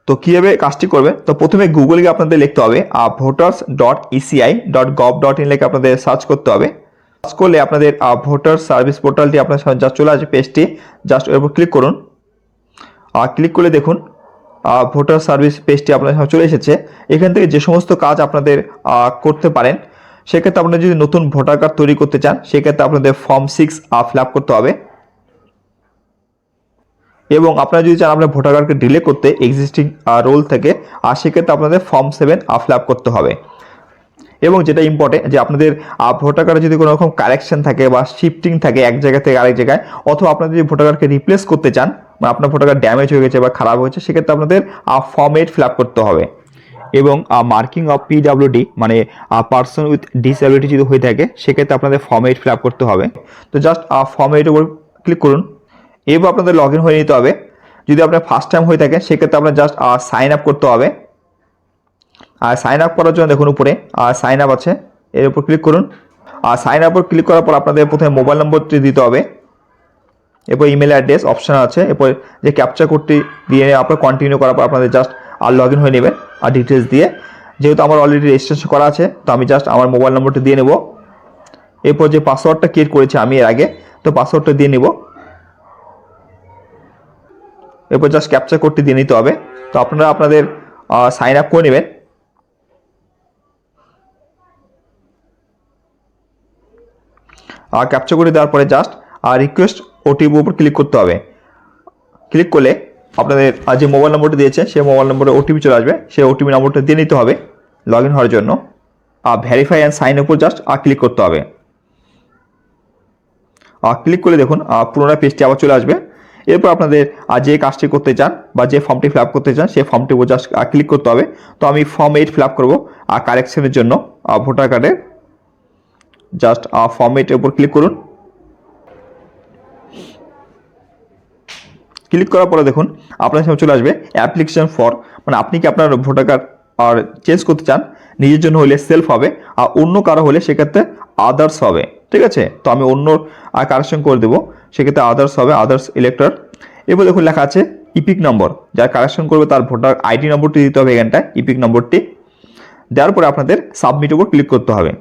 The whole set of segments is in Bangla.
তো কীভাবে কাজটি করবে, তো প্রথমে গুগলে গিয়ে আপনাদের লিখতে হবে voters.eci.gov.in লিখে আপনাদের সার্চ করতে হবে। সার্চ করলে আপনাদের ভোটার সার্ভিস পোর্টালটি আপনার সামনে জাস্ট চলে আসবে, পেজটি জাস্ট এর উপর ক্লিক করুন। ক্লিক করলে দেখুন ভোটার সার্ভিস পেজটি আপনার সামনে চলে এসেছে। এখান থেকে যে সমস্ত কাজ আপনাদের করতে পারেন, সেক্ষেত্রে আপনারা যদি নতুন ভোটার কার্ড তৈরি করতে চান, সেক্ষেত্রে আপনাদের ফর্ম 6 ফিল আপ করতে হবে। এবং আপনারা যদি চান আপনার ভোটার কার্ডকে ডিলে করতে এক্সিস্টিং রোল থেকে, আর সেক্ষেত্রে আপনাদের ফর্ম 7 ফিল আপ করতে হবে। এবং যেটা ইম্পর্টেন্ট, যে আপনাদের ভোটার কার্ডে যদি কোনো রকম কারেকশন থাকে বা শিফটিং থাকে এক জায়গা থেকে আরেক জায়গায়, অথবা আপনারা যদি ভোটার কার্ডকে রিপ্লেস করতে চান, মানে আপনার ভোটার কার্ড ড্যামেজ হয়ে গেছে বা খারাপ হয়েছে, সেক্ষেত্রে আপনাদের ফর্ম 8 ফিল আপ করতে হবে। এবং মার্কিং অফ পিডাব্লিউডি মানে পার্সন উইথ ডিসএবিলিটি যদি হয়ে থাকে, সেক্ষেত্রে আপনাদের ফর্ম 8 ফিল আপ করতে হবে। তো জাস্ট ফর্ম 8 উপর ক্লিক করুন। এবার আপনাদের লগ ইন হয়ে নিতে হবে। যদি আপনার ফার্স্ট টাইম হয়ে থাকে, সেক্ষেত্রে আপনার জাস্ট সাইন আপ করতে হবে। আর সাইন আপ করার জন্য দেখুন উপরে সাইন আপ আছে, এর উপর ক্লিক করুন। আর সাইন আপর ক্লিক করার পর আপনাদের প্রথমে মোবাইল নম্বরটি দিতে হবে, এরপর ইমেল অ্যাড্রেস অপশান আছে, এরপর যে ক্যাপচার কোডটি দিয়ে আপনার কন্টিনিউ করার পর আপনাদের জাস্ট লগ ইন হয়ে নেবেন আর ডিটেলস দিয়ে। যেহেতু আমার অলরেডি রেজিস্ট্রেশন করা আছে, তো আমি জাস্ট আমার মোবাইল নম্বরটি দিয়ে নেব। এরপর যে পাসওয়ার্ডটা ক্রিয়েট করেছি আমি এর আগে, তো পাসওয়ার্ডটা দিয়ে নেব। এরপর জাস্ট ক্যাপচার কোডটি দিয়ে নিতে হবে। তো আপনারা আপনাদের সাইন আপ করে নেবেন। ক্যাপচার করে দেওয়ার পরে জাস্ট রিকোয়েস্ট ওটিপি উপর ক্লিক করতে হবে। ক্লিক করলে আপনাদের যে মোবাইল নম্বরটি দিয়েছে, সেই মোবাইল নম্বরে ওটিপি চলে আসবে, সেই ওটিপি নম্বরটা দিয়ে নিতে হবে লগ ইন হওয়ার জন্য। ভেরিফাই অ্যান্ড সাইন উপর জাস্ট ক্লিক করতে হবে। ক্লিক করলে দেখুন পুরোনো পেজটি আবার চলে আসবে। এরপর আপনাদের যে কাজটি করতে চান বা যে ফর্মটি ফিল আপ করতে চান, সেই ফর্মটি উপর জাস্ট ক্লিক করতে হবে। তো আমি ফর্ম 8 ফিল আপ করবো কারেকশনের জন্য ভোটার কার্ডের। জাস্ট ফর্ম 8 এর উপর ক্লিক করুন। ক্লিক করার পরে দেখুন আপনার সামনে চলে আসবে অ্যাপ্লিকেশন ফর, মানে আপনি কি আপনার ভোটার কার্ড আর চেঞ্জ করতে চান, নিজের জন্য হলে সেলফ হবে, আর অন্য কারো হলে সেক্ষেত্রে আদার্স হবে। ঠিক আছে, তো আমি অন্য কারেকশন করে দেবো, সেক্ষেত্রে আদার্স হবে, আদার্স ইলেক্টর। এরপর দেখুন লেখা আছে ইপিক নম্বর, যার কারেকশন করবে তার ভোটার আইডি নম্বরটি দিতে হবে এখানটায়, ইপিক নম্বরটি দেওয়ার পরে আপনাদের সাবমিট উপর ক্লিক করতে হবে।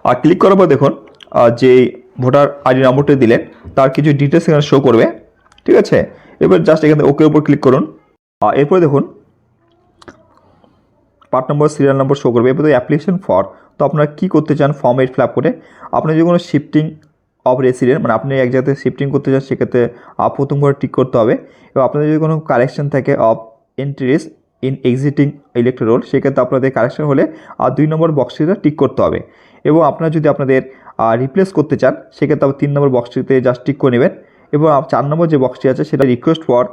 আর ক্লিক করার পর দেখুন যে ভোটার আইডি নম্বরটি দিলেন, তার কিছু ডিটেলস এখানে শো করবে। ঠিক আছে, এবার জাস্ট এখানে ওকে উপর ক্লিক করুন। এরপরে দেখুন part number, serial number show করবে। এরপরে অ্যাপ্লিকেশন ফর, তো আপনারা কী করতে চান ফর্ম 8 ফিল আপ করে। আপনি যদি কোনো শিফটিং অফ রেসিডেন্ট, মানে আপনি এক জায়গাতে শিফটিং করতে চান, সেক্ষেত্রে প্রথম করে টিক করতে হবে। এবং আপনাদের যদি কোনো কারেকশন থাকে of entries in existing elector roll, সেক্ষেত্রে আপনাদের কারেকশন হলে 2 নম্বর বক্সটিতে টিক করতে হবে। এবং আপনারা যদি আপনাদের রিপ্লেস করতে চান, সেক্ষেত্রে আবার 3 নম্বর বক্সটিতে জাস্ট টিক করে নেবেন। এবং 4 নম্বর যে বক্সটি আছে, সেটা request for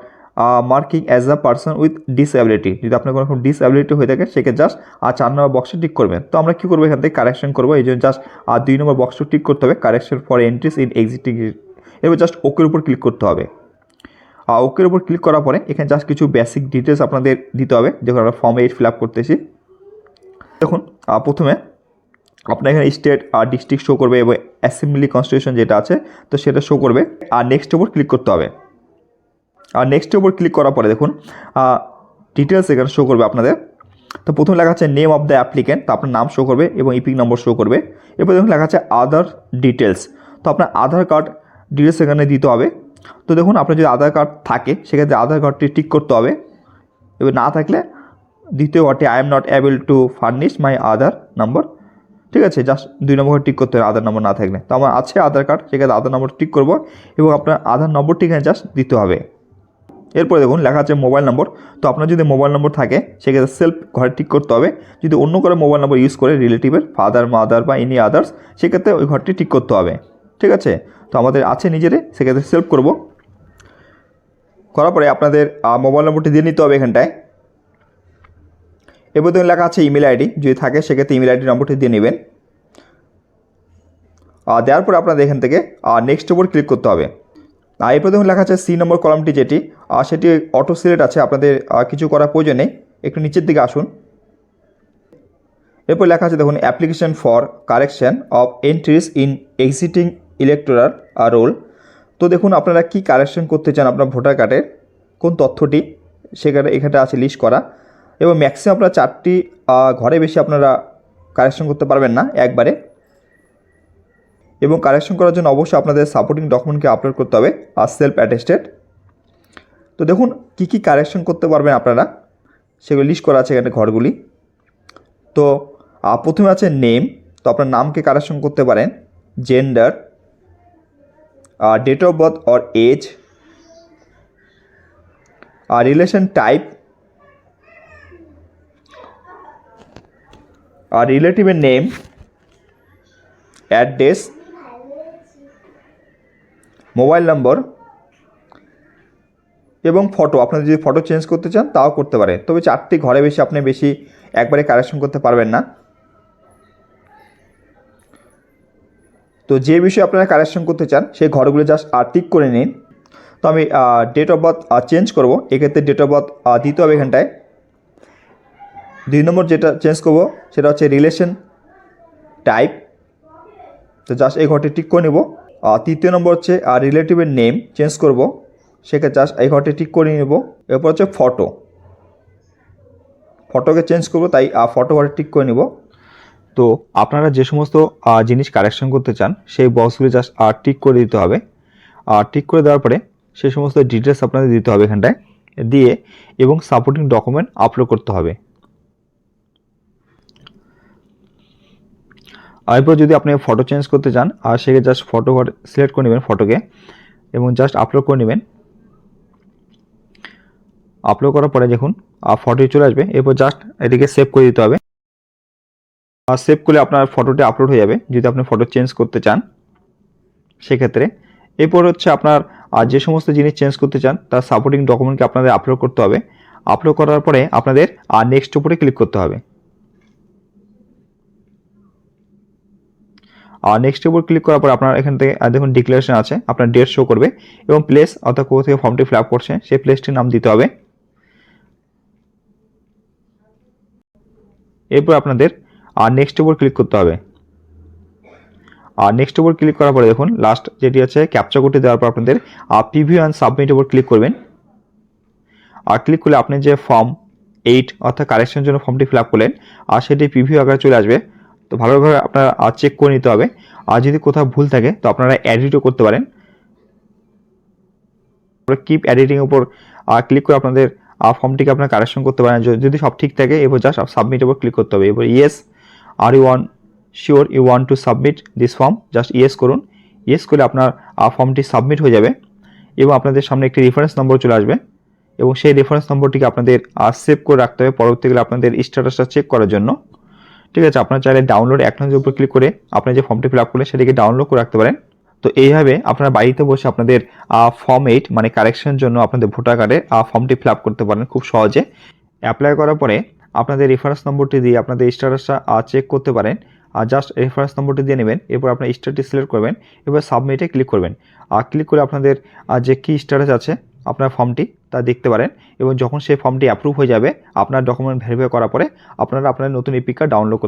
marking as a person with disability, যদি আপনার কোনো রকম ডিসএবিলিটি হয়ে থাকে, সেক্ষেত্রে জাস্ট 4 নম্বর বক্সে টিক করবেন। তো আমরা কী করবো, এখান থেকে কারেকশন করবো, এই জন্য জাস্ট 2 নম্বর বক্সটা টিক করতে হবে, correction for entries in exciting. এবার জাস্ট ওকের উপর ক্লিক করতে হবে। ওকের উপর ক্লিক করার পরে এখানে জাস্ট কিছু বেসিক ডিটেলস আপনাদের দিতে হবে, যখন আমরা ফর্ম 8 ফিল আপ করতেছি। দেখুন প্রথমে আপনার এখানে স্টেট আর ডিস্ট্রিক্ট শো করবে, এবং অ্যাসেম্বলি কনস্টিটিউশন যেটা আছে, তো সেটা শো করবে। আর নেক্সট উপর ক্লিক করতে হবে। আর নেক্সটের উপর ক্লিক করার পরে দেখুন ডিটেলস এখানে শো করবে আপনাদের। তো প্রথমে লেখা আছে নেম অফ দ্য অ্যাপ্লিকেন্ট, তো আপনার নাম শো করবে এবং ইপিক নম্বর শো করবে। এরপর দেখুন লেখা আছে আদার ডিটেলস, তো আপনার আধার কার্ড ডিটেলস এখানে দিতে হবে। তো দেখুন আপনার যদি আধার কার্ড থাকে, সেক্ষেত্রে আধার কার্ডটি টিক করতে হবে। এবার না থাকলে দ্বিতীয় ঘরটি I am not able to furnish my Aadhaar number. ঠিক আছে, জাস্ট 2 নম্বর টিক করতে হবে আধার নম্বর না থাকলে। তো আমার আছে আধার কার্ড, সেক্ষেত্রে আধার নম্বর টিক করবো এবং আপনার আধার নম্বরটি এখানে জাস্ট দিতে হবে। এরপরে দেখুন লেখা আছে মোবাইল নম্বর, তো আপনার যদি মোবাইল নম্বর থাকে, সেক্ষেত্রে সেলফ ঘরে ঠিক করতে হবে। যদি অন্য করে মোবাইল নম্বর ইউজ করে রিলেটিভের, ফাদার মাদার বা এনি আদার্স, সেক্ষেত্রে ওই ঘরটি ঠিক করতে হবে। ঠিক আছে, তো আমাদের আছে নিজেরে, সেক্ষেত্রে সেলফ করব। করার পরে আপনাদের মোবাইল নম্বরটি দিয়ে নিতে হবে এখানটায়। এরপর দেখুন লেখা আছে ইমেল আইডি, যদি থাকে সেক্ষেত্রে ইমেল আইডি নম্বরটি দিয়ে নেবেন। দেওয়ার পরে আপনাদের এখান থেকে নেক্সট উপর ক্লিক করতে হবে। এরপর দেখুন লেখা আছে সি নম্বর কলামটি, যেটি সেটি অটো সিলেক্ট আছে, আপনাদের কিছু করার প্রয়োজন নেই, একটু নিচের দিকে আসুন। এরপর লেখা আছে দেখুন application for correction of entries in existing electoral roll. তো দেখুন আপনারা কি কারেকশন করতে চান আপনার ভোটার কার্ডের, কোন তথ্যটি, এখানে আছে লিস্ট করা, এবং ম্যাক্সিমাম আপনারা 4টি ঘরে বেশি আপনারা কারেকশন করতে পারবেন না একবারে। এবং কারেকশন করার জন্য অবশ্যই আপনাদের সাপোর্টিং ডকুমেন্টকে আপলোড করতে হবে আর সেলফ অ্যাটেস্টেড। তো দেখুন কী কী কারেকশন করতে পারবেন আপনারা, সেগুলো লিস্ট করা আছে এখানে ঘরগুলি। তো প্রথমে আছে নেম, তো আপনার নামকে কারেকশন করতে পারেন, gender, date of birth or age, relation type, রিলেটিভের নেম, অ্যাড্রেস, মোবাইল নম্বর এবং ফটো। আপনারা যদি ফটো চেঞ্জ করতে চান তাও করতে পারে, তবে 4টি ঘরে বেশি আপনি একবারে কারেকশন করতে পারবেন না। তো যে বিষয়ে আপনারা কারেকশন করতে চান সেই ঘরগুলো জাস্ট টিক করে নিন। তো আমি ডেট অফ বার্থ চেঞ্জ করব, এক্ষেত্রে ডেট অফ বার্থ দিতে হবে এখানটায়। 2 নম্বর যেটা চেঞ্জ করব সেটা হচ্ছে রিলেশন টাইপ, তো জাস্ট এই ঘরটি টিক করে নেব। 3 নম্বর হচ্ছে রিলেটিভের নেম চেঞ্জ করব, সেক্ষেত্রে জাস্ট এই ঘরটি টিক করে নেব। এরপর হচ্ছে ফটোকে চেঞ্জ করব, তাই ফটো ঘরে টিক করে নেব। তো আপনারা যে সমস্ত জিনিস কারেকশন করতে চান সেই বক্সগুলি জাস্ট টিক করে দিতে হবে। টিক করে দেওয়ার পরে সেই সমস্ত ডিটেলস আপনাদের দিতে হবে এখানটায় দিয়ে, এবং সাপোর্টিং ডকুমেন্ট আপলোড করতে হবে। এরপর যদি আপনি ফটো চেঞ্জ করতে চান সেক্ষেত্রে জাস্ট ফটো ঘর সিলেক্ট করে নেবেন ফটোকে, এবং জাস্ট আপলোড করে নেবেন। আপলোড করার পরে দেখুন ফটোটি চলে আসবে, এরপর জাস্ট এটিকে সেভ করে দিতে হবে। সেভ করলে আপনার ফটোটি আপলোড হয়ে যাবে যদি আপনি ফটো চেঞ্জ করতে চান সেক্ষেত্রে। এরপর হচ্ছে আপনার যে সমস্ত জিনিস চেঞ্জ করতে চান তার সাপোর্টিং ডকুমেন্টকে আপনাদের আপলোড করতে হবে। আপলোড করার পরে আপনাদের নেক্সট উপরে ক্লিক করতে হবে। নেক্সট উপর ক্লিক করার পর আপনার এখান থেকে দেখুন ডিক্লারেশন আছে, আপনার ডেট শো করবে এবং প্লেস অর্থাৎ কোথা থেকে ফর্মটি ফিল আপ করছে সেই প্লেসটির নাম দিতে হবে। এরপর আপনাদের নেক্সট উপর ক্লিক করতে হবে। নেক্সট উপর ক্লিক করার পরে দেখুন লাস্ট যেটি আছে ক্যাপচা কোডটি দেওয়ার পর আপনাদের প্রিভিউ অ্যান্ড সাবমিট উপর ক্লিক করবেন। ক্লিক করলে আপনি যে ফর্ম 8 অর্থাৎ কারেকশনের জন্য ফর্মটি ফিল আপ করলেন সেটি প্রিভিউ আকারে চলে আসবে। তো ভালোভাবে আপনারা চেক করে নিতে হবে, আর যদি কোথাও ভুল থাকে তো আপনারা এডিটও করতে পারেন। কিপ এডিটিং উপর ক্লিক করে আপনাদের ফর্মটিকে আপনারা কারেকশন করতে পারেন। যদি সব ঠিক থাকে এরপর জাস্ট সাবমিট উপর ক্লিক করতে হবে। এরপর yes are sure you want to submit this form, just yes করুন। ইয়েস করলে আপনার ফর্মটি সাবমিট হয়ে যাবে এবং আপনাদের সামনে একটি রেফারেন্স নম্বর চলে আসবে, এবং সেই রেফারেন্স নম্বরটিকে আপনাদের সেভ করে রাখতে হবে পরবর্তীকালে আপনাদের স্ট্যাটাসটা চেক করার জন্য। ঠিক আছে, আপনারা চাইলে ডাউনলোড অ্যাকনলেজের উপর ক্লিক করে আপনি যে ফর্মটি ফিল আপ করলেন সেটিকে ডাউনলোড করে রাখতে পারেন। তো এইভাবে আপনারা বাড়িতে বসে আপনাদের ফর্ম 8 মানে কারেকশনের জন্য আপনাদের ভোটার কার্ডের ফর্মটি ফিল আপ করতে পারেন খুব সহজে। অ্যাপ্লাই করার পরে আপনাদের রেফারেন্স নম্বরটি দিয়ে আপনাদের স্ট্যাটাসটা চেক করতে পারেন। জাস্ট রেফারেন্স নম্বরটি দিয়ে নেবেন, এরপর আপনার স্ট্যাটাসটি সিলেক্ট করবেন, এবার সাবমিটে ক্লিক করবেন। ক্লিক করে আপনাদের যে কী স্ট্যাটাস আছে আপনার ফর্মটি তা দেখতে পারেন, এবং যখন সেই ফর্মটি অ্যাপ্রুভ হয়ে যাবে আপনার ডকুমেন্ট ভেরিফাই করার পরে আপনারা আপনার নতুন ইপিক কার্ড ডাউনলোড করতে